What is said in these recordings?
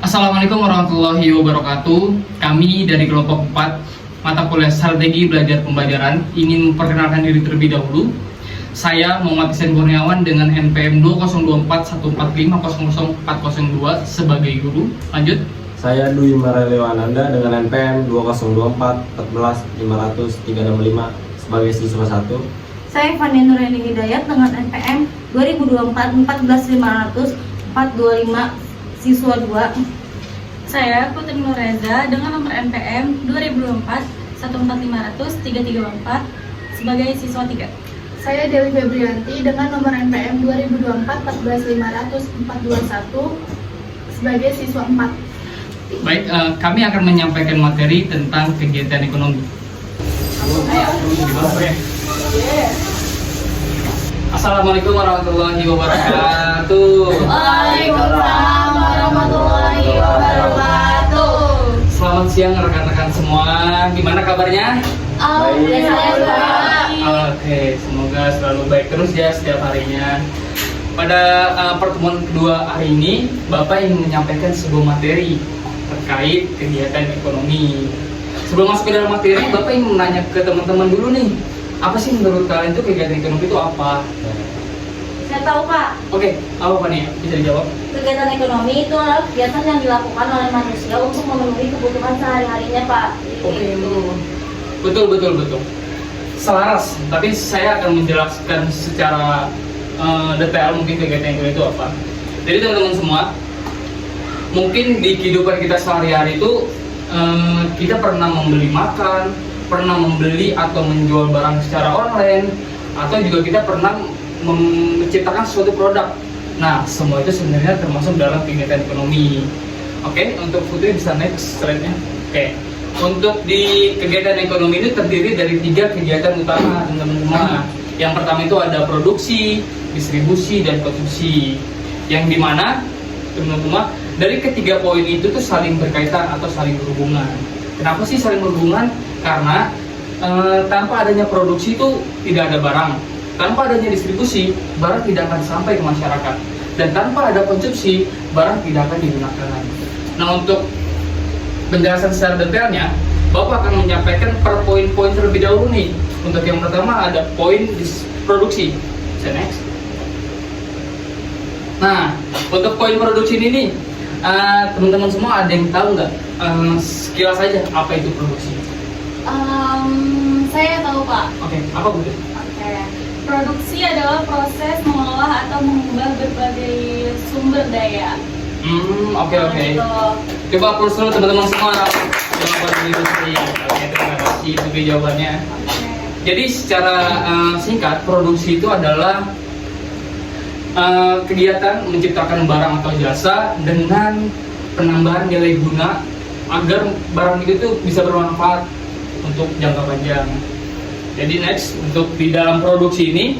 Assalamualaikum warahmatullahi wabarakatuh. Kami dari kelompok 4 mata kuliah Strategi Belajar Pembelajaran ingin memperkenalkan diri terlebih dahulu. Saya Muhammad Ihsan Kurniawan dengan NPM 202415004002 sebagai guru. Lanjut. Saya Dwi Marelewananda dengan NPM 202414500365 sebagai siswa 1. Saya Fani Nureni Hidayat dengan NPM 2024 siswa 2. Saya Putri Nureza dengan nomor NPM 2024 sebagai siswa 3. Saya Dewi Febrianti dengan nomor NPM 2024 sebagai siswa 4. Baik, kami akan menyampaikan materi tentang kegiatan ekonomi. Assalamualaikum warahmatullahi wabarakatuh. Waalaikumsalam warahmatullahi wabarakatuh. Selamat siang rekan-rekan semua. Gimana kabarnya? Alhamdulillah. Oke, semoga selalu baik terus ya setiap harinya. Pada pertemuan kedua hari ini, Bapak ingin menyampaikan sebuah materi terkait kegiatan ekonomi. Sebelum masuk ke dalam materi, Bapak ingin menanya ke teman-teman dulu nih, apa sih menurut kalian itu kegiatan ekonomi itu apa? Saya tahu, Pak. Oke, apa nih? Bisa dijawab? Kegiatan ekonomi itu adalah kegiatan yang dilakukan oleh manusia untuk memenuhi kebutuhan sehari-harinya, Pak. Oke, betul. Selaras, tapi saya akan menjelaskan secara detail mungkin kegiatan ekonomi itu apa. Jadi teman-teman semua, mungkin di kehidupan kita sehari-hari itu kita pernah membeli makan, pernah membeli atau menjual barang secara online, atau juga kita pernah menciptakan suatu produk. Nah, semua itu sebenarnya termasuk dalam kegiatan ekonomi. Oke, untuk Putri bisa next slide-nya. Oke, untuk di kegiatan ekonomi ini terdiri dari 3 kegiatan utama, teman-teman semua. Yang pertama itu ada produksi, distribusi, dan konsumsi. Yang dimana, teman-teman semua, dari ketiga poin itu tuh saling berkaitan atau saling berhubungan. Kenapa sih saling berhubungan? Karena tanpa adanya produksi itu tidak ada barang. Tanpa adanya distribusi, barang tidak akan sampai ke masyarakat. Dan tanpa ada konsumsi, barang tidak akan digunakan lagi. Nah, untuk penjelasan secara detailnya, Bapak akan menyampaikan per poin-poin terlebih dahulu nih. Untuk yang pertama ada poin produksi. Bisa next. Nah, untuk poin produksi ini nih, teman-teman semua ada yang tahu nggak sekilas saja apa itu produksi? Saya tahu, Pak. Oke, apa Bu? Produksi adalah proses mengolah atau mengubah berbagai sumber daya. Oke. Coba plus dulu teman-teman semua jawaban dari Putri. Oke, terima kasih untuk jawabannya. Jadi secara singkat, produksi itu adalah kegiatan menciptakan barang atau jasa dengan penambahan nilai guna agar barang itu tuh bisa bermanfaat untuk jangka panjang. Jadi next, untuk di dalam produksi ini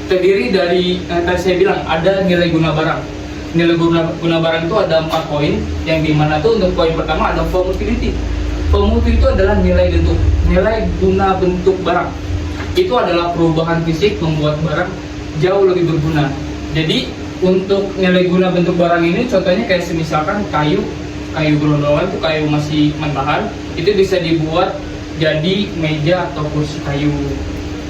terdiri dari tadi saya bilang ada nilai guna barang. Nilai guna barang itu ada 4 poin, yang dimana tuh untuk poin pertama ada form utility. Form utility itu adalah nilai guna bentuk barang. Itu adalah perubahan fisik membuat barang jauh lebih berguna. Jadi untuk nilai guna bentuk barang ini contohnya kayak misalkan kayu gelondongan itu kayu masih mentahan, itu bisa dibuat jadi meja atau kursi kayu.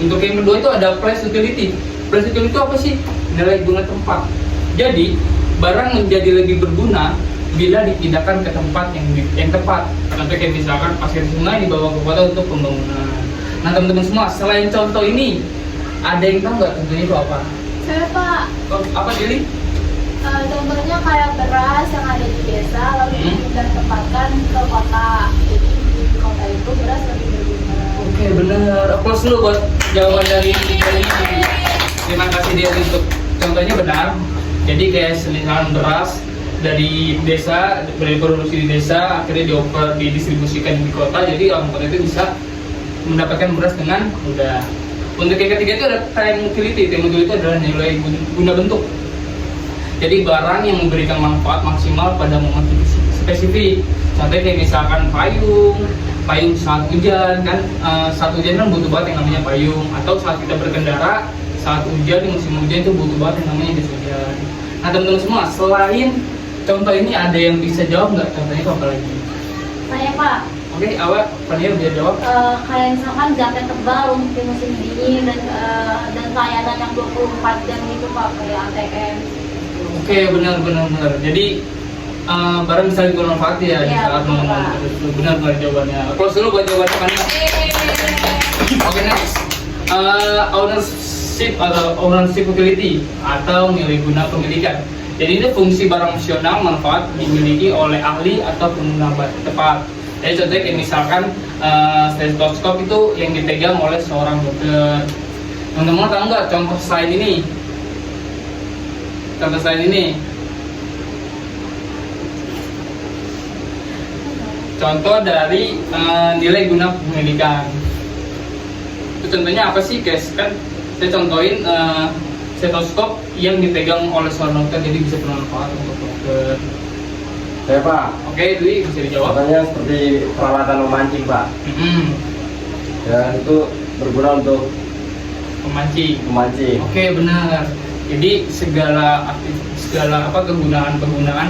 Untuk yang kedua itu ada place utility. Place utility itu apa sih? Nilai guna tempat. Jadi barang menjadi lebih berguna bila dipindahkan ke tempat yang tepat. Contoh kayak misalkan pasir sungai dibawa ke kota untuk pembangunan. Nah teman-teman semua, selain contoh ini, ada yang tahu nggak contohnya itu apa? Saya, Pak. Apa Dili? Contohnya kayak beras yang ada di desa lalu dipindah tempatkan ke kota. Jadi di kota itu beras lebih berguna. Oke, benar. Applause dulu buat jawaban dari ini. Terima kasih dia untuk contohnya benar. Jadi kayak misalkan beras dari desa, dari produksi di desa akhirnya dioper didistribusikan di kota, jadi orang kota itu bisa mendapatkan beras dengan mudah. Untuk yang ketiga itu ada time utility. Time utility itu adalah nilai guna bentuk. Jadi barang yang memberikan manfaat maksimal pada momen spesifik. Contohnya kayak misalkan payung saat hujan kan, saat hujan kan butuh banget yang namanya payung. Atau saat kita berkendara saat hujan, di musim hujan itu butuh banget yang namanya jas hujan. Nah teman-teman semua, selain contoh ini ada yang bisa jawab nggak? Contohnya apa lagi? Saya Pak, Oke, awak Fania bisa jawab. kayak misalkan jaket tebal untuk di musim dingin dan layanan yang 24 jam gitu Pak, kayak ATM. Oke, benar. Jadi barang bisa bermanfaat ya di Iya, saat betul, Pak. benar jawabannya. Close dulu buat jawabannya Fania. Oke, next. Ownership atau ownership utility atau nilai guna pemilikan. Jadi ini fungsi barang fungsional manfaat dimiliki oleh ahli atau pengguna tepat. Jadi contohnya kayak misalkan stetoskop itu yang dipegang oleh seorang dokter. Teman-teman tahu nggak contoh selain ini? Contoh selain ini. Contoh dari nilai guna pemilikan. Itu contohnya apa sih guys? Kan saya contohin stetoskop yang dipegang oleh seorang dokter, jadi bisa bermanfaat untuk dokter. Saya Pak, Oke, Dwi bisa dijawab. contohnya seperti peralatan memancing Pak. Dan itu berguna untuk Pemancing. memancing. Oke, benar. Jadi segala kegunaan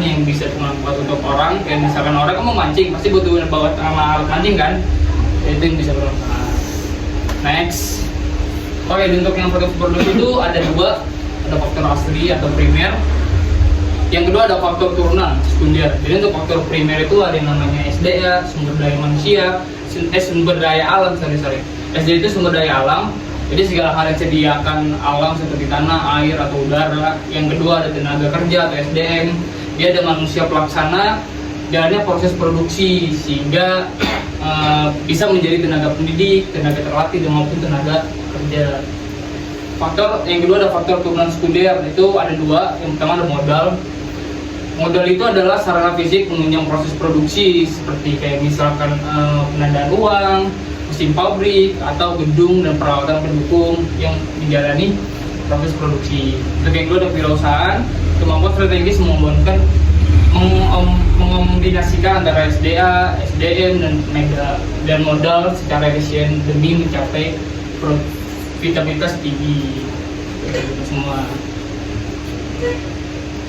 yang bisa bermanfaat untuk orang, kayak misalkan orang kan mau mancing, pasti butuh bawa sama alat mancing kan? Itu yang bisa bermanfaat. Next. Oke, untuk yang produksi itu ada dua, ada faktor asli atau primer. Yang kedua ada faktor turunan, sekunder. Jadi untuk faktor primer itu ada yang namanya SDA, sumber daya manusia, sumber daya alam, SDA itu sumber daya alam. Jadi segala hal yang disediakan alam seperti tanah, air, atau udara. Yang kedua ada tenaga kerja atau SDM. Dia ada manusia pelaksana, jalannya proses produksi sehingga bisa menjadi tenaga pendidik, tenaga terlatih, dan maupun tenaga kerja. Faktor yang kedua ada faktor turunan sekunder. Itu ada dua. Yang pertama ada modal. Modal itu adalah sarana fisik menunjang proses produksi seperti kayak misalkan penandaan uang, mesin pabrik, atau gedung dan peralatan pendukung yang menjalani proses produksi. Untuk yang kedua ada kewirausahaan, kemampuan strategis mengombinasikan antara SDA, SDM, dan modal secara efisien demi mencapai profitabilitas tinggi. Itu semua.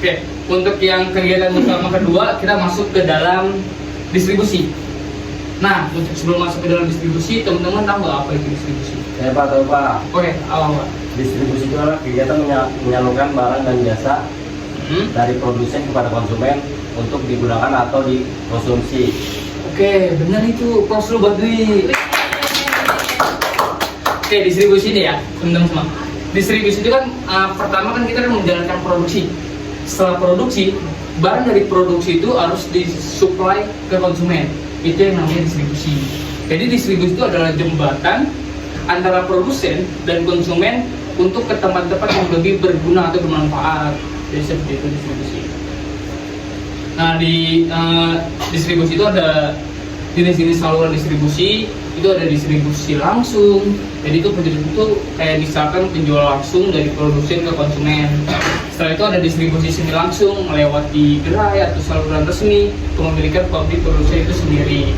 Oke, untuk yang kegiatan utama kedua, kita masuk ke dalam distribusi. Nah, untuk sebelum masuk ke dalam distribusi, teman-teman tahu nggak apa itu distribusi? Saya Pak tahu Pak. Oke, apa? Distribusi itu adalah kegiatan menyalurkan barang dan jasa dari produsen kepada konsumen untuk digunakan atau dikonsumsi. Oke, benar itu. Close dulu buat Dwi. Oke, distribusi nih ya, teman-teman semua. Distribusi itu kan pertama kan kita menjalankan produksi. Setelah produksi, barang dari produksi itu harus disuplai ke konsumen. Itu yang namanya distribusi. Jadi distribusi itu adalah jembatan antara produsen dan konsumen untuk ke tempat-tempat yang lebih berguna atau bermanfaat. Jadi seperti itu distribusi. Nah, di distribusi itu ada jenis-jenis saluran distribusi. Itu ada distribusi langsung. Jadi itu kayak misalkan penjual langsung dari produsen ke konsumen. Setelah itu ada distribusi semi langsung melewati gerai atau saluran resmi kepemilikan pabrik produsen itu sendiri.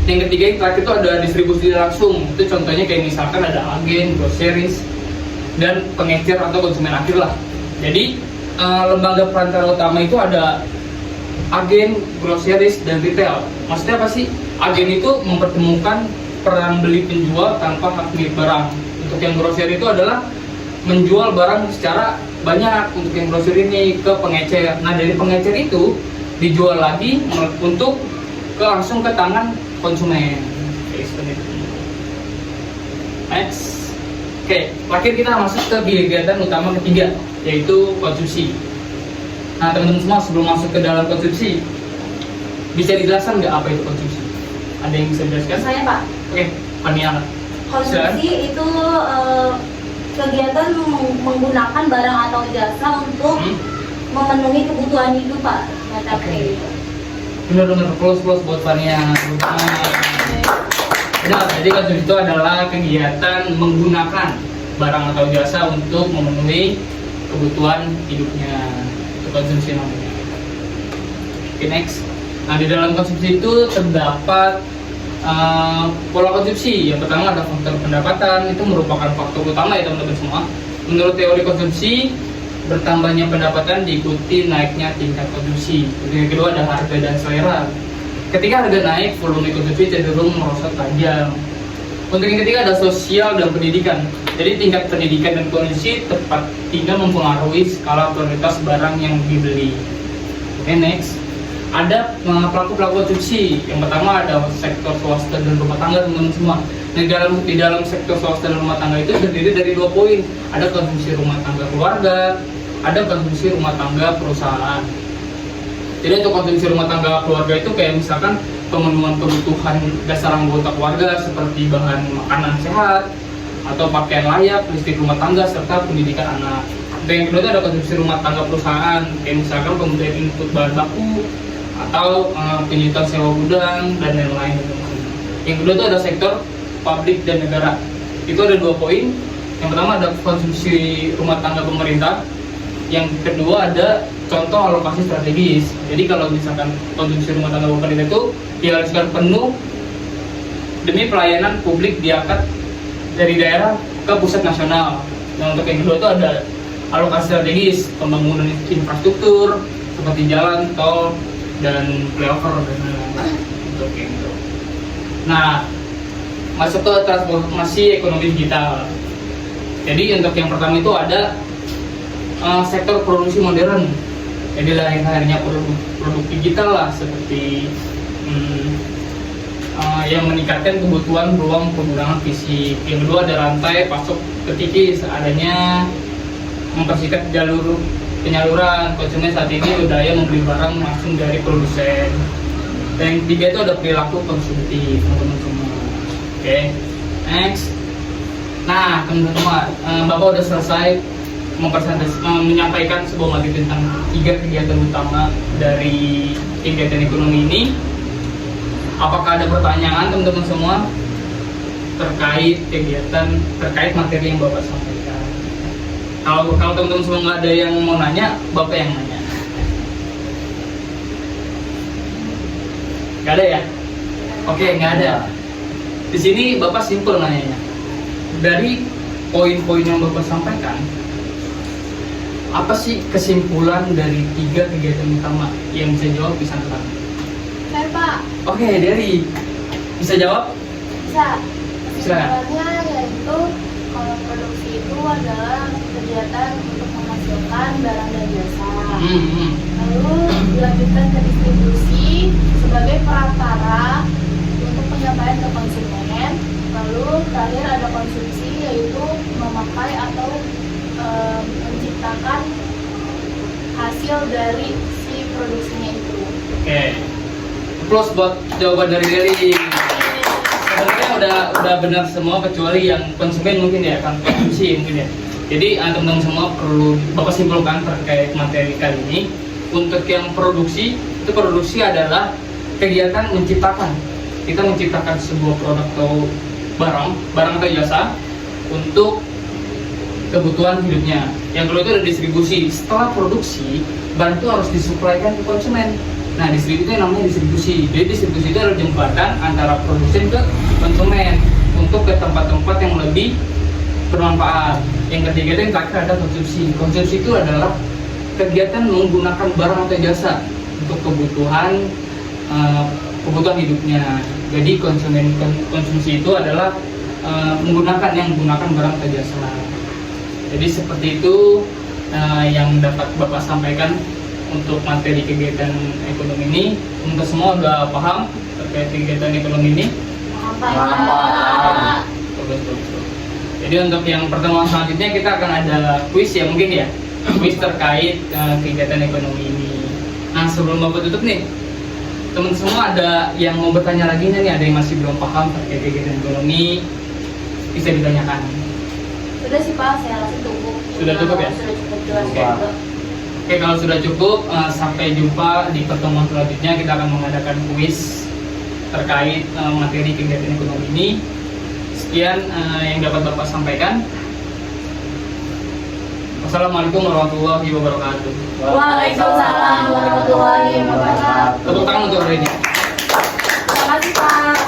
Yang ketiga yang terakhir itu ada distribusi langsung. Itu contohnya kayak misalkan ada agen, groceries, dan pengecer atau konsumen akhir lah. Jadi lembaga perantara utama itu ada agen, groceries, dan retail. Maksudnya apa sih? Agen itu mempertemukan peran beli penjual tanpa hak milik barang. Untuk yang grocery itu adalah menjual barang secara banyak. Untuk yang grocery ini ke pengecer. Nah, dari pengecer itu dijual lagi untuk langsung ke tangan konsumen. Next. Oke, terakhir kita masuk ke kegiatan utama ketiga, yaitu konsumsi. Nah, teman-teman semua, sebelum masuk ke dalam konsumsi, bisa dijelaskan nggak apa itu konsumsi? Ada yang bisa dijelaskan? Saya Pak. Oke, Fania. Konsumsi itu kegiatan menggunakan barang atau jasa untuk memenuhi kebutuhan hidup Pak. Oke. Benar-benar plus buat Fania. Benar, jadi konsumsi itu adalah kegiatan menggunakan barang atau jasa untuk memenuhi kebutuhan hidupnya. Itu konsumsi namanya. Oke, next. Nah, di dalam konsumsi itu terdapat pola konsumsi. Yang pertama ada faktor pendapatan, itu merupakan faktor utama ya teman-teman semua. Menurut teori konsumsi, bertambahnya pendapatan diikuti naiknya tingkat konsumsi. Yang kedua ada harga dan selera. Ketika harga naik, volume konsumsi cenderung merosot tajam. Untuk yang ketiga ada sosial dan pendidikan. Jadi tingkat pendidikan dan kondisi tempat tinggal mempengaruhi skala prioritas barang yang dibeli. Oke, next. Ada pelaku-pelaku konsumsi. Yang pertama ada sektor swasta dan rumah tangga teman-teman semua. Di dalam sektor swasta dan rumah tangga itu terdiri dari 2 poin. Ada konsumsi rumah tangga keluarga, ada konsumsi rumah tangga perusahaan. Jadi untuk konsumsi rumah tangga keluarga itu kayak misalkan pemenuhan kebutuhan dasar anggota keluarga seperti bahan makanan sehat atau pakaian layak, listrik rumah tangga serta pendidikan anak. Dan yang kedua itu ada konsumsi rumah tangga perusahaan, kayak misalkan pembelian input bahan baku atau penyitaan sewa gudang dan lain-lain. Yang kedua itu ada sektor publik dan negara. Itu ada 2 poin. Yang pertama ada konsumsi rumah tangga pemerintah. Yang kedua ada contoh alokasi strategis. Jadi kalau misalkan konsumsi rumah tangga pemerintah itu diharuskan penuh demi pelayanan publik diangkat dari daerah ke pusat nasional. Nah untuk yang kedua itu ada alokasi strategis, pembangunan infrastruktur seperti jalan, tol, dan flyover dan lain-lain. Untuk yang itu. Nah masuk ke transformasi ekonomi digital. Jadi untuk yang pertama itu ada sektor produksi modern. Jadi lahirnya produk digital lah seperti yang meningkatkan kebutuhan ruang penggunaan fisik. Yang kedua ada rantai pasok terkikis, adanya mempersingkat jalur penyaluran. Konsumen saat ini berdaya membeli barang langsung dari produsen. Dan yang ketiga itu ada perilaku konsumtif teman-teman semua. Oke, next. Nah teman-teman semua, Bapak udah selesai menyampaikan sebuah materi tentang 3 kegiatan utama dari kegiatan ekonomi ini. Apakah ada pertanyaan teman-teman semua terkait materi yang Bapak sampaikan? Kalau teman-teman semua nggak ada yang mau nanya, Bapak yang nanya. Nggak ada ya? Oke, nggak ada. Di sini Bapak simpel nanyanya. Dari poin-poin yang Bapak sampaikan, apa sih kesimpulan dari 3 kegiatan utama? Yang bisa jawab bisa angkat. Saya Pak. Oke, Dery bisa jawab? Bisa. Silakan. Kesimpulannya yaitu kalau produksi itu adalah kegiatan untuk menghasilkan barang dan jasa. Lalu dilanjutkan ke distribusi sebagai perantara untuk penyampaian ke konsumen. Lalu terakhir ada konsumsi yaitu memakai atau menciptakan hasil dari si produksinya itu. Oke. Applause buat jawaban dari Dery. Sebenarnya udah benar semua kecuali yang konsumen mungkin ya, kan konsumsi mungkin ya. Jadi teman-teman semua perlu Bapak simpulkan terkait materi kali ini. Untuk yang produksi, itu produksi adalah kegiatan menciptakan. Kita menciptakan sebuah produk atau barang atau jasa untuk kebutuhan hidupnya. Yang kedua itu ada distribusi. Setelah produksi, barang itu harus disuplaikan ke konsumen. Nah, distribusi itu yang namanya distribusi. Jadi distribusi itu adalah jembatan antara produsen ke konsumen untuk ke tempat-tempat yang lebih bermanfaat. Yang ketiga itu yang terakhir ada konsumsi. Konsumsi itu adalah kegiatan menggunakan barang atau jasa untuk kebutuhan hidupnya. Jadi konsumsi itu adalah menggunakan barang atau jasa. Jadi seperti itu yang dapat Bapak sampaikan untuk materi kegiatan ekonomi ini. Untuk semua udah paham terkait kegiatan ekonomi ini? Paham. Betul. Jadi untuk yang pertemuan selanjutnya kita akan ada kuis ya mungkin ya, kuis terkait kegiatan ekonomi ini. Nah sebelum Bapak tutup nih, teman semua ada yang mau bertanya lagi nih, ada yang masih belum paham terkait kegiatan ekonomi, bisa ditanyakan. Sudah sih Pak, saya rasa cukup. Sudah cukup ya? Sudah cukup jelas. Oke. Oke, kalau sudah cukup, sampai jumpa di pertemuan selanjutnya. Kita akan mengadakan kuis terkait materi kegiatan ekonomi ini. Sekian yang dapat Bapak sampaikan. Wassalamualaikum warahmatullahi wabarakatuh. Waalaikumsalam warahmatullahi wabarakatuh. Tepuk tangan untuk hari ini. Terima kasih Pak.